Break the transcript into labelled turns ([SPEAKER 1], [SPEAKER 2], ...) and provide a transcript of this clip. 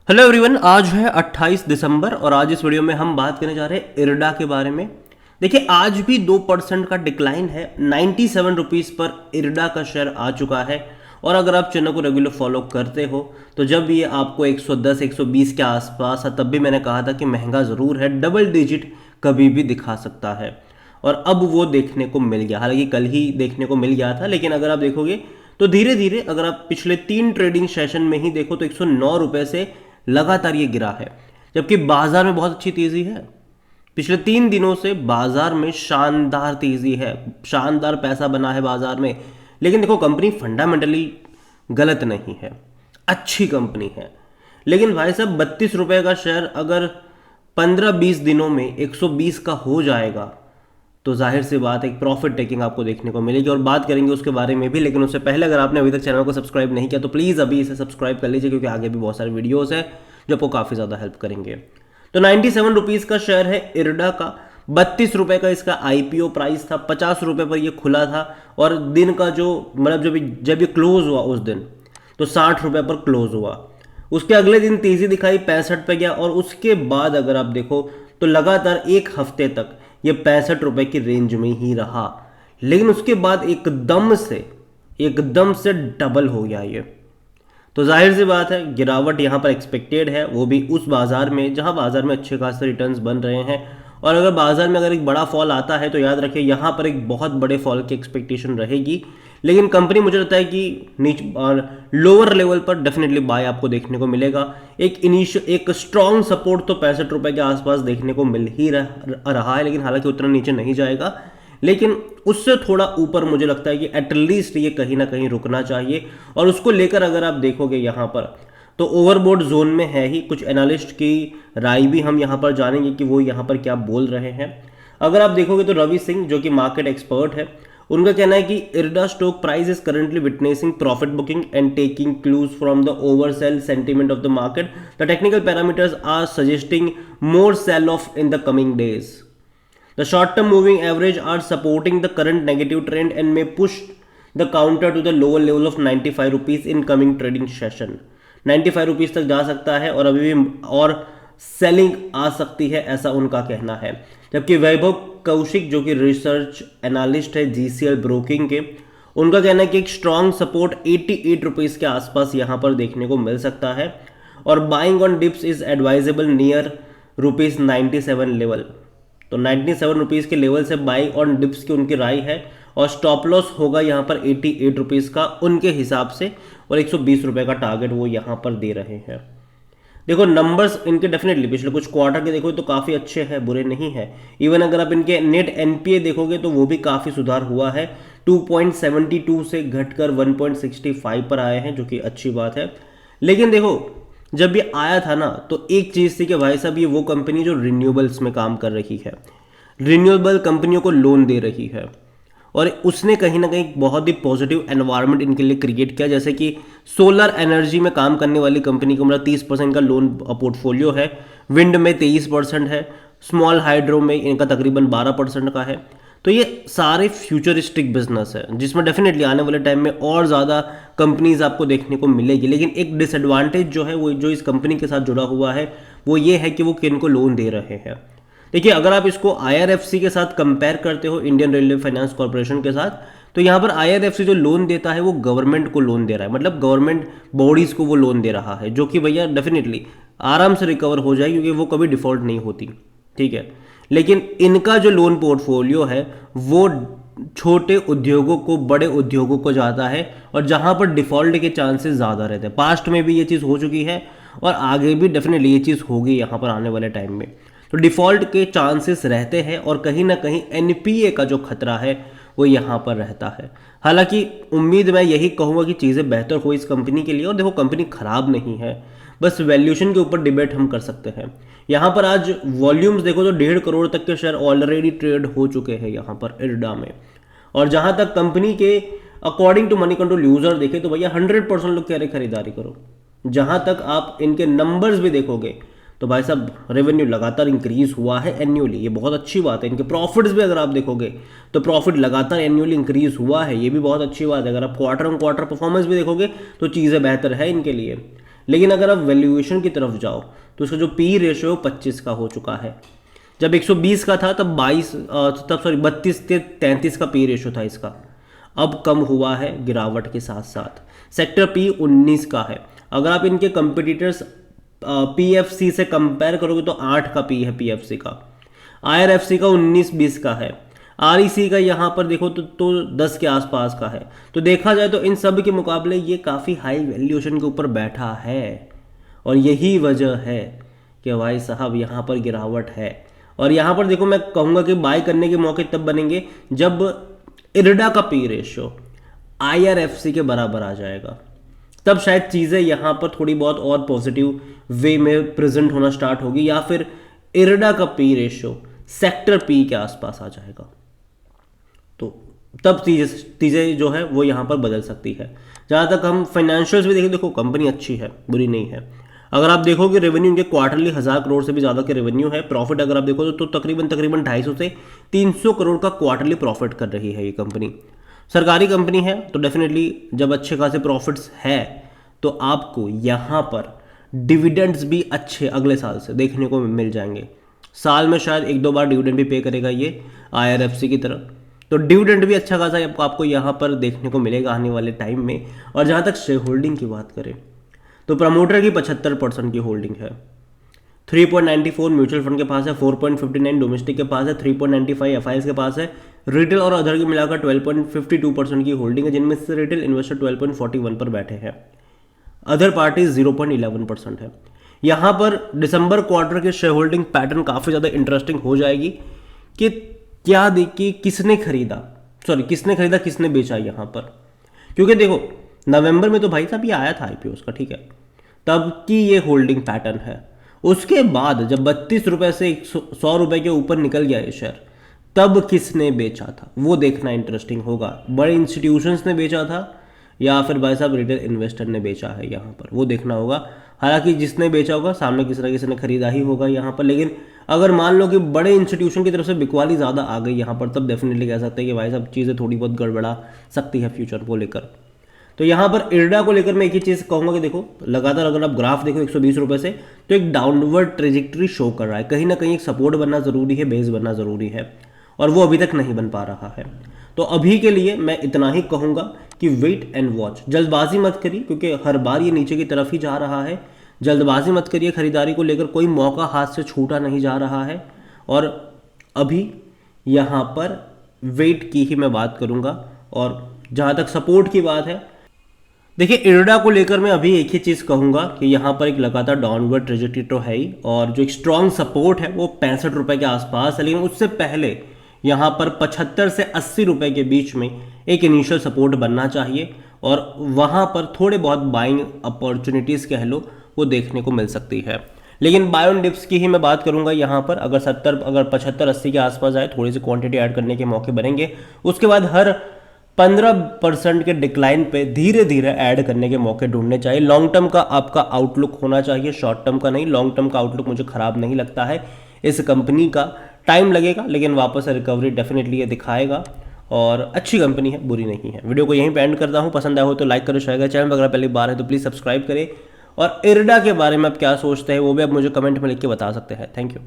[SPEAKER 1] Hello everyone, आज है 28 दिसंबर और आज इस वीडियो में हम बात करने जा रहे हैं इरडा के बारे में। देखिए, आज भी 2% का डिक्लाइन है। 97 रुपीज़ पर इरडा का शेयर आ चुका है। और अगर आप चैनल को रेगुलर फॉलो करते हो तो जब ये आपको 110 120 के आसपास था तब भी मैंने कहा था कि महंगा ज़रूर है, डबल डिजिट कभी भी दिखा सकता है। और अब वो देखने को मिल गया, हालांकि कल ही देखने को मिल गया था, लेकिन अगर आप देखोगे तो धीरे धीरे अगर आप पिछले 3 ट्रेडिंग सेशन में ही देखो तो 109 रुपये से लगातार ये गिरा है, जबकि बाजार में बहुत अच्छी तेजी है। पिछले 3 दिनों से बाजार में शानदार तेजी है, शानदार पैसा बना है बाजार में। लेकिन देखो, कंपनी फंडामेंटली गलत नहीं है, अच्छी कंपनी है। लेकिन भाई साहब, 32 रुपए का शेयर अगर 15-20 दिनों में 120 का हो जाएगा तो जाहिर सी बात है, एक प्रॉफिट टेकिंग आपको देखने को मिलेगी और बात करेंगे उसके बारे में भी। लेकिन उससे पहले अगर आपने अभी तक चैनल को सब्सक्राइब नहीं किया तो प्लीज़ अभी इसे सब्सक्राइब कर लीजिए, क्योंकि आगे भी बहुत सारे वीडियोस हैं जो आपको काफ़ी ज़्यादा हेल्प करेंगे। तो 97 रुपीज़ का शेयर है इरडा का। 32 रुपये का इसका आईपीओ प्राइस था, 50 रुपये पर यह खुला था। और दिन का जो मतलब जब ये क्लोज हुआ उस दिन तो 60 रुपये पर क्लोज हुआ। उसके अगले दिन तेज़ी दिखाई, 65 पे गया। और उसके बाद अगर आप देखो तो लगातार एक हफ्ते तक ये 65 रुपए की रेंज में ही रहा। लेकिन उसके बाद एकदम से डबल हो गया ये। तो जाहिर सी बात है, गिरावट यहाँ पर एक्सपेक्टेड है, वो भी उस बाजार में जहाँ बाजार में अच्छे खासे रिटर्न्स बन रहे हैं। और अगर बाजार में अगर एक बड़ा फॉल आता है तो याद रखिए यहाँ पर एक बहुत बड़े फॉल की एक्सपेक्टेशन रहेगी। लेकिन कंपनी, मुझे लगता है कि लोअर लेवल पर डेफिनेटली बाय आपको देखने को मिलेगा। एक स्ट्रॉन्ग सपोर्ट तो 65 रुपए के आसपास देखने को मिल ही रहा है, लेकिन हालांकि उतना नीचे नहीं जाएगा। लेकिन उससे थोड़ा ऊपर मुझे लगता है कि एटलीस्ट ये कहीं ना कहीं रुकना चाहिए। और उसको लेकर अगर आप देखोगे यहाँ पर तो ओवरबोट जोन में है ही। कुछ एनालिस्ट की राय भी हम यहाँ पर जानेंगे कि वो यहाँ पर क्या बोल रहे हैं। अगर आप देखोगे तो रवि सिंह, जो कि मार्केट एक्सपर्ट है, उनका कहना है कि IREDA stock price is currently witnessing profit booking and taking cues from the oversell sentiment of the market. The technical parameters are suggesting more sell off in the coming days. The short-term moving average are supporting the current negative trend and may push the counter to the lower level of 95 rupees in coming trading session. 95 rupees तक जा सकता है और अभी भी और selling आ सकती है, ऐसा उनका कहना है। जबकि वैभव कौशिक, जो कि रिसर्च एनालिस्ट है जीसीएल ब्रोकिंग के, उनका कहना है कि एक स्ट्रॉन्ग सपोर्ट 88 रुपीज़ के आसपास यहाँ पर देखने को मिल सकता है। और buying on dips is advisable near rupees 97 level. तो 97 रुपीज़ के लेवल से बाइंग ऑन डिप्स की उनकी राय है। और स्टॉप लॉस होगा यहाँ पर 88 रुपीज़ का उनके हिसाब से, और 120 रुपये का टारगेट वो यहाँ पर दे रहे हैं। देखो, नंबर्स इनके डेफिनेटली पिछले कुछ क्वार्टर के देखो तो काफ़ी अच्छे हैं, बुरे नहीं है। इवन अगर आप इनके नेट एनपीए देखोगे तो वो भी काफ़ी सुधार हुआ है। 2.72 से घटकर 1.65 पर आए हैं, जो कि अच्छी बात है। लेकिन देखो, जब ये आया था ना तो एक चीज़ थी कि भाई साहब, ये वो कंपनी जो रिन्यूएबल्स में काम कर रही है, रिन्यूएबल कंपनियों को लोन दे रही है। और उसने कहीं ना कहीं बहुत ही पॉजिटिव एनवायरनमेंट इनके लिए क्रिएट किया। जैसे कि सोलर एनर्जी में काम करने वाली कंपनी को मतलब 30% का लोन पोर्टफोलियो है, विंड में 23% है, स्मॉल हाइड्रो में इनका तकरीबन 12% का है। तो ये सारे फ्यूचरिस्टिक बिजनेस है जिसमें डेफिनेटली आने वाले टाइम में और ज़्यादा कंपनीज आपको देखने को मिलेगी। लेकिन एक डिसएडवांटेज जो है वो जो इस कंपनी के साथ जुड़ा हुआ है वो ये है कि वो किन को लोन दे रहे हैं। देखिए, अगर आप इसको आईआरएफसी के साथ कंपेयर करते हो, इंडियन रेलवे फाइनेंस कॉर्पोरेशन के साथ, तो यहाँ पर आईआरएफसी जो लोन देता है वो गवर्नमेंट को लोन दे रहा है, मतलब गवर्नमेंट बॉडीज़ को वो लोन दे रहा है, जो कि भैया डेफिनेटली आराम से रिकवर हो जाए क्योंकि वो कभी डिफॉल्ट नहीं होती, ठीक है। लेकिन इनका जो लोन पोर्टफोलियो है वो छोटे उद्योगों को, बड़े उद्योगों को जाता है, और जहां पर डिफॉल्ट के चांसेस ज़्यादा रहते हैं। पास्ट में भी ये चीज़ हो चुकी है और आगे भी डेफिनेटली ये चीज़ होगी यहाँ पर आने वाले टाइम में। तो डिफ़ॉल्ट के चांसेस रहते हैं और कहीं ना कहीं एनपीए का जो खतरा है वो यहाँ पर रहता है। हालांकि उम्मीद मैं यही कहूँगा कि चीज़ें बेहतर हो इस कंपनी के लिए। और देखो, कंपनी ख़राब नहीं है, बस वैल्यूएशन के ऊपर डिबेट हम कर सकते हैं। यहाँ पर आज वॉल्यूम्स देखो तो 1.5 करोड़ तक के शेयर ऑलरेडी ट्रेड हो चुके हैं यहाँ पर इरडा में। और जहाँ तक कंपनी के according to Moneycontrol user देखे तो भैया 100% लोग कह रहे खरीदारी करो। जहाँ तक आप इनके नंबर्स भी देखोगे तो भाई साहब, रेवेन्यू लगातार इंक्रीज हुआ है एन्युअली, ये बहुत अच्छी बात है। इनके प्रॉफिट्स भी अगर आप देखोगे तो प्रॉफिट लगातार एन्युअली इंक्रीज हुआ है, ये भी बहुत अच्छी बात है। अगर आप क्वार्टर ऑन क्वार्टर परफॉर्मेंस भी देखोगे तो चीज़ें बेहतर है इनके लिए। लेकिन अगर आप वैल्यूएशन की तरफ जाओ तो उसका जो पी रेशियो 25 का हो चुका है। जब 120 का था तब 32 से 33 का पी रेशियो था इसका। अब कम हुआ है गिरावट के साथ साथ। सेक्टर पी 19 का है। अगर आप इनके कंपिटिटर्स पीएफसी से कंपेयर करोगे तो 8 का पी है पीएफसी का, आईआरएफसी का 19-20 का है, आरईसी का यहाँ पर देखो तो 10 के आसपास का है। तो देखा जाए तो इन सब के मुकाबले ये काफ़ी हाई वैल्यूएशन के ऊपर बैठा है और यही वजह है कि भाई साहब यहाँ पर गिरावट है। और यहाँ पर देखो मैं कहूँगा कि बाय करने के मौके तब बनेंगे जब इरडा का पी रेशियो आईआरएफसी के बराबर आ जाएगा, तब शायद चीज़ें यहाँ पर थोड़ी बहुत और पॉजिटिव वे में प्रेजेंट होना स्टार्ट होगी, या फिर इरडा का पी रेशियो सेक्टर पी के आसपास आ जाएगा। तो तब चीज़ें जो है वो यहाँ पर बदल सकती है। जहाँ तक हम फाइनेंशियल्स भी देखें, देखो कंपनी अच्छी है, बुरी नहीं है। अगर आप देखोगे रेवेन्यू इनके क्वार्टरली 1000 करोड़ से भी ज़्यादा के रेवेन्यू है। प्रॉफिट अगर आप देखो तो तकरीबन 250 से 300 करोड़ का क्वार्टरली प्रॉफिट कर रही है ये कंपनी। सरकारी कंपनी है तो डेफिनेटली जब अच्छे खासे प्रॉफिट्स है तो आपको यहाँ पर डिविडेंड्स भी अच्छे अगले साल से देखने को मिल जाएंगे। साल में शायद 1-2 बार डिविडेंड भी पे करेगा ये आईआरएफसी की तरह, तो डिविडेंड भी अच्छा खासा आपको यहाँ पर देखने को मिलेगा आने वाले टाइम में। और जहाँ तक शेयर होल्डिंग की बात करें तो प्रमोटर की 75% की होल्डिंग है। 3.94 म्यूचुअल फंड के पास है, 4.59 डोमेस्टिक के पास है, 3.95 एफआईएस के पास है। रिटेल और अदर की मिलाकर 12.52% की होल्डिंग है, जिनमें से रिटेल इन्वेस्टर 12.41 पर बैठे हैं। अदर पार्टी 0.11% है। यहाँ पर दिसंबर क्वार्टर के शेयर होल्डिंग पैटर्न काफ़ी ज़्यादा इंटरेस्टिंग हो जाएगी कि क्या देखिए किसने खरीदा किसने बेचा यहाँ पर। क्योंकि देखो नवंबर में तो भाई साहब ये आया था आईपीओ का, ठीक है, तब की ये होल्डिंग पैटर्न है। उसके बाद जब 32 रुपए से 100 रुपए के ऊपर निकल गया ये शेयर, तब किसने बेचा था वो देखना इंटरेस्टिंग होगा। बड़े इंस्टीट्यूशंस ने बेचा था या फिर भाई साहब रिटेल इन्वेस्टर ने बेचा है यहाँ पर, वो देखना होगा। हालांकि जिसने बेचा होगा सामने किसी न किसी ने खरीदा ही होगा यहाँ पर, लेकिन अगर मान लो कि बड़े इंस्टीट्यूशन की तरफ से बिकवाली ज़्यादा आ गई यहाँ पर, तब डेफिनेटली कह सकते हैं कि भाई साहब चीज़ें थोड़ी बहुत गड़बड़ा सकती है फ्यूचर को लेकर। तो यहाँ पर इरडा को लेकर मैं एक ही चीज़ कहूँगा कि देखो लगातार अगर आप ग्राफ देखो 120 रुपये से, तो एक डाउनवर्ड ट्रेजेक्ट्री शो कर रहा है। कहीं ना कहीं एक सपोर्ट बनना ज़रूरी है, बेस बनना ज़रूरी है, और वो अभी तक नहीं बन पा रहा है। तो अभी के लिए मैं इतना ही कहूँगा कि वेट एंड वॉच, जल्दबाजी मत करिए क्योंकि हर बार ये नीचे की तरफ ही जा रहा है। जल्दबाजी मत करिए खरीदारी को लेकर, कोई मौका हाथ से छूटा नहीं जा रहा है। और अभी यहाँ पर वेट की ही मैं बात करूँगा। और जहाँ तक सपोर्ट की बात है, देखिए इरडा को लेकर मैं अभी एक ही चीज़ कहूँगा कि यहाँ पर एक लगातार डाउनवर्ड ट्रेजेक्टरी तो है ही, और जो एक स्ट्रॉन्ग सपोर्ट है वो 65 रुपये के आसपास है। लेकिन उससे पहले यहाँ पर 75 से 80 रुपये के बीच में एक इनिशियल सपोर्ट बनना चाहिए, और वहाँ पर थोड़े बहुत बाइंग अपॉर्चुनिटीज़ कह लो वो देखने को मिल सकती है। लेकिन बाय ऑन डिप्स की ही मैं बात करूंगा यहाँ पर। अगर 75-80 के आसपास आए, थोड़ी सी क्वांटिटी ऐड करने के मौके बनेंगे। उसके बाद हर 15% के डिक्लाइन पे धीरे धीरे ऐड करने के मौके ढूंढने चाहिए। लॉन्ग टर्म का आपका आउटलुक होना चाहिए, शॉर्ट टर्म का नहीं। लॉन्ग टर्म का आउटलुक मुझे खराब नहीं लगता है। इस कंपनी का टाइम लगेगा लेकिन वापस से रिकवरी डेफिनेटली ये दिखाएगा, और अच्छी कंपनी है, बुरी नहीं है। वीडियो को यहीं पे एंड करता हूँ। पसंद आया हो तो लाइक करो, शेयर करें। चैनल पर अगर पहली बार है तो प्लीज़ सब्सक्राइब करें। और इरडा के बारे में आप क्या सोचते हैं वो भी आप मुझे कमेंट में लिख के बता सकते हैं। Thank you.